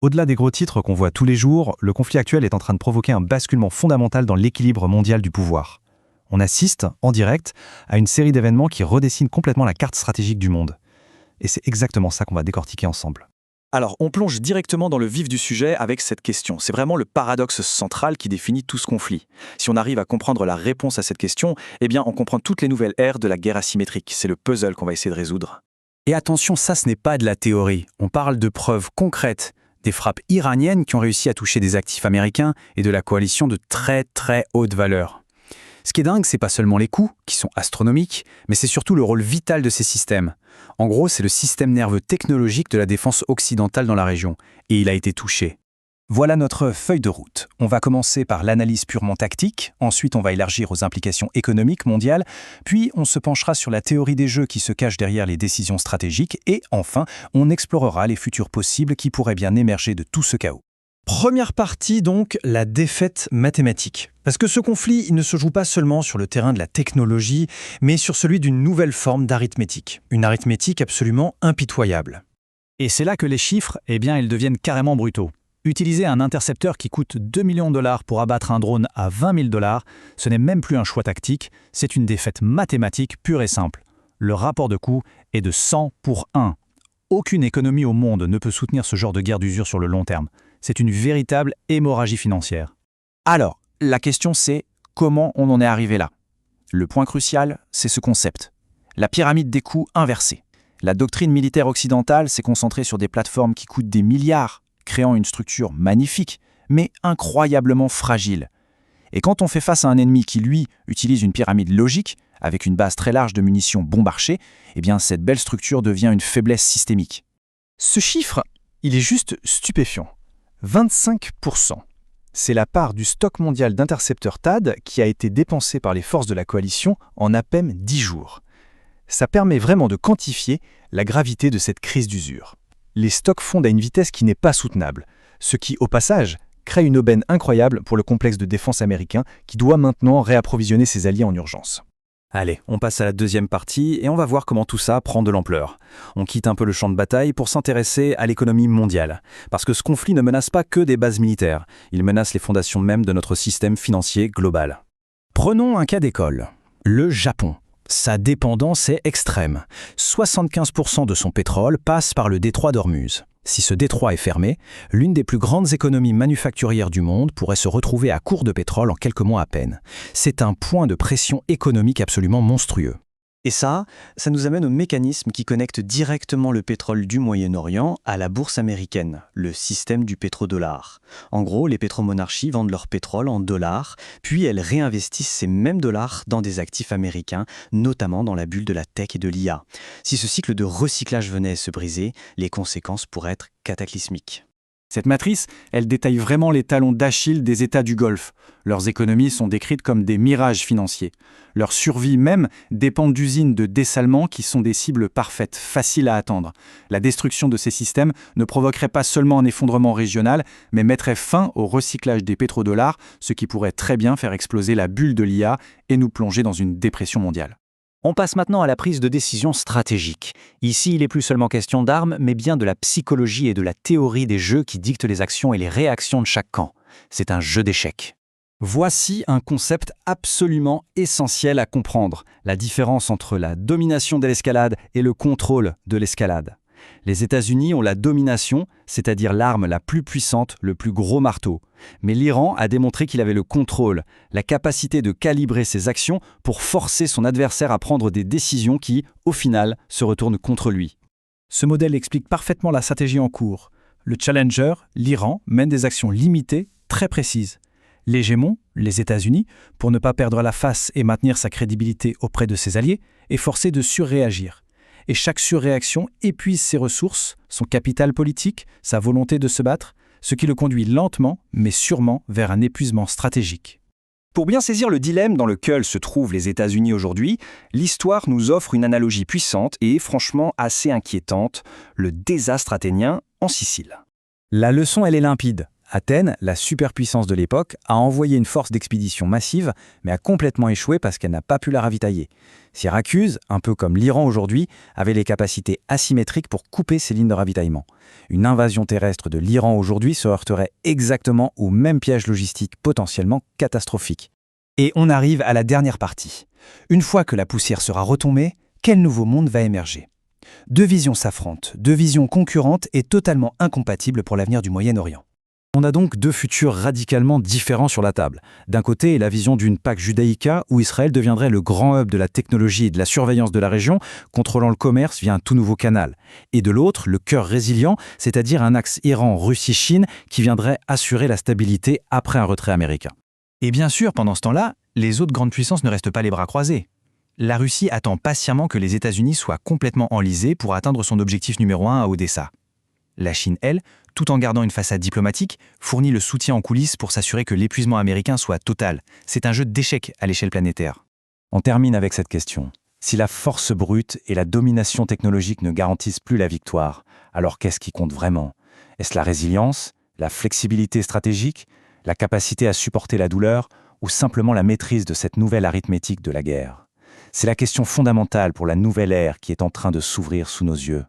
Au-delà des gros titres qu'on voit tous les jours, le conflit actuel est en train de provoquer un basculement fondamental dans l'équilibre mondial du pouvoir. On assiste, en direct, à une série d'événements qui redessinent complètement la carte stratégique du monde. Et c'est exactement ça qu'on va décortiquer ensemble. Alors, on plonge directement dans le vif du sujet avec cette question. C'est vraiment le paradoxe central qui définit tout ce conflit. Si on arrive à comprendre la réponse à cette question, eh bien, on comprend toutes les nouvelles ères de la guerre asymétrique. C'est le puzzle qu'on va essayer de résoudre. Et attention, ça ce n'est pas de la théorie. On parle de preuves concrètes, des frappes iraniennes qui ont réussi à toucher des actifs américains et de la coalition de très très haute valeur. Ce qui est dingue, c'est pas seulement les coûts, qui sont astronomiques, mais c'est surtout le rôle vital de ces systèmes. En gros, c'est le système nerveux technologique de la défense occidentale dans la région, et il a été touché. Voilà notre feuille de route. On va commencer par l'analyse purement tactique, ensuite on va élargir aux implications économiques mondiales, puis on se penchera sur la théorie des jeux qui se cache derrière les décisions stratégiques, et enfin, on explorera les futurs possibles qui pourraient bien émerger de tout ce chaos. Première partie donc, la défaite mathématique. Parce que ce conflit, il ne se joue pas seulement sur le terrain de la technologie, mais sur celui d'une nouvelle forme d'arithmétique. Une arithmétique absolument impitoyable. Et c'est là que les chiffres, ils deviennent carrément brutaux. Utiliser un intercepteur qui coûte 2 millions de dollars pour abattre un drone à 20 000 dollars, ce n'est même plus un choix tactique, c'est une défaite mathématique pure et simple. Le rapport de coût est de 100 pour 1. Aucune économie au monde ne peut soutenir ce genre de guerre d'usure sur le long terme. C'est une véritable hémorragie financière. Alors, la question c'est comment on en est arrivé là? Le point crucial, c'est ce concept. La pyramide des coûts inversée. La doctrine militaire occidentale s'est concentrée sur des plateformes qui coûtent des milliards, créant une structure magnifique, mais incroyablement fragile. Et quand on fait face à un ennemi qui, lui, utilise une pyramide logique, avec une base très large de munitions bon marché, eh bien cette belle structure devient une faiblesse systémique. Ce chiffre, il est juste stupéfiant. 25%. C'est la part du stock mondial d'intercepteurs THAAD qui a été dépensé par les forces de la coalition en à peine 10 jours. Ça permet vraiment de quantifier la gravité de cette crise d'usure. Les stocks fondent à une vitesse qui n'est pas soutenable, ce qui, au passage, crée une aubaine incroyable pour le complexe de défense américain qui doit maintenant réapprovisionner ses alliés en urgence. Allez, on passe à la deuxième partie et on va voir comment tout ça prend de l'ampleur. On quitte un peu le champ de bataille pour s'intéresser à l'économie mondiale. Parce que ce conflit ne menace pas que des bases militaires, il menace les fondations même de notre système financier global. Prenons un cas d'école. Le Japon. Sa dépendance est extrême. 75% de son pétrole passe par le détroit d'Ormuz. Si ce détroit est fermé, l'une des plus grandes économies manufacturières du monde pourrait se retrouver à court de pétrole en quelques mois à peine. C'est un point de pression économique absolument monstrueux. Et ça nous amène au mécanisme qui connecte directement le pétrole du Moyen-Orient à la bourse américaine, le système du pétrodollar. En gros, les pétromonarchies vendent leur pétrole en dollars, puis elles réinvestissent ces mêmes dollars dans des actifs américains, notamment dans la bulle de la tech et de l'IA. Si ce cycle de recyclage venait à se briser, les conséquences pourraient être cataclysmiques. Cette matrice, elle détaille vraiment les talons d'Achille des États du Golfe. Leurs économies sont décrites comme des mirages financiers. Leur survie même dépend d'usines de dessalement qui sont des cibles parfaites, faciles à attendre. La destruction de ces systèmes ne provoquerait pas seulement un effondrement régional, mais mettrait fin au recyclage des pétrodollars, ce qui pourrait très bien faire exploser la bulle de l'IA et nous plonger dans une dépression mondiale. On passe maintenant à la prise de décision stratégique. Ici, il n'est plus seulement question d'armes, mais bien de la psychologie et de la théorie des jeux qui dictent les actions et les réactions de chaque camp. C'est un jeu d'échecs. Voici un concept absolument essentiel à comprendre, la différence entre la domination de l'escalade et le contrôle de l'escalade. Les États-Unis ont la domination, c'est-à-dire l'arme la plus puissante, le plus gros marteau. Mais l'Iran a démontré qu'il avait le contrôle, la capacité de calibrer ses actions pour forcer son adversaire à prendre des décisions qui, au final, se retournent contre lui. Ce modèle explique parfaitement la stratégie en cours. Le challenger, l'Iran, mène des actions limitées, très précises. L'hégémon, les États-Unis, pour ne pas perdre la face et maintenir sa crédibilité auprès de ses alliés, est forcé de surréagir. Et chaque surréaction épuise ses ressources, son capital politique, sa volonté de se battre, ce qui le conduit lentement, mais sûrement, vers un épuisement stratégique. Pour bien saisir le dilemme dans lequel se trouvent les États-Unis aujourd'hui, l'histoire nous offre une analogie puissante et franchement assez inquiétante, le désastre athénien en Sicile. La leçon, elle est limpide. Athènes, la superpuissance de l'époque, a envoyé une force d'expédition massive, mais a complètement échoué parce qu'elle n'a pas pu la ravitailler. Syracuse, un peu comme l'Iran aujourd'hui, avait les capacités asymétriques pour couper ces lignes de ravitaillement. Une invasion terrestre de l'Iran aujourd'hui se heurterait exactement au même piège logistique potentiellement catastrophique. Et on arrive à la dernière partie. Une fois que la poussière sera retombée, quel nouveau monde va émerger? Deux visions s'affrontent, deux visions concurrentes et totalement incompatibles pour l'avenir du Moyen-Orient. On a donc deux futurs radicalement différents sur la table. D'un côté, la vision d'une PAC judaïca où Israël deviendrait le grand hub de la technologie et de la surveillance de la région, contrôlant le commerce via un tout nouveau canal. Et de l'autre, le cœur résilient, c'est-à-dire un axe Iran-Russie-Chine qui viendrait assurer la stabilité après un retrait américain. Et bien sûr, pendant ce temps-là, les autres grandes puissances ne restent pas les bras croisés. La Russie attend patiemment que les États-Unis soient complètement enlisés pour atteindre son objectif numéro 1 à Odessa. La Chine, elle, tout en gardant une façade diplomatique, fournit le soutien en coulisses pour s'assurer que l'épuisement américain soit total. C'est un jeu d'échecs à l'échelle planétaire. On termine avec cette question. Si la force brute et la domination technologique ne garantissent plus la victoire, alors qu'est-ce qui compte vraiment? Est-ce la résilience, la flexibilité stratégique, la capacité à supporter la douleur ou simplement la maîtrise de cette nouvelle arithmétique de la guerre? C'est la question fondamentale pour la nouvelle ère qui est en train de s'ouvrir sous nos yeux.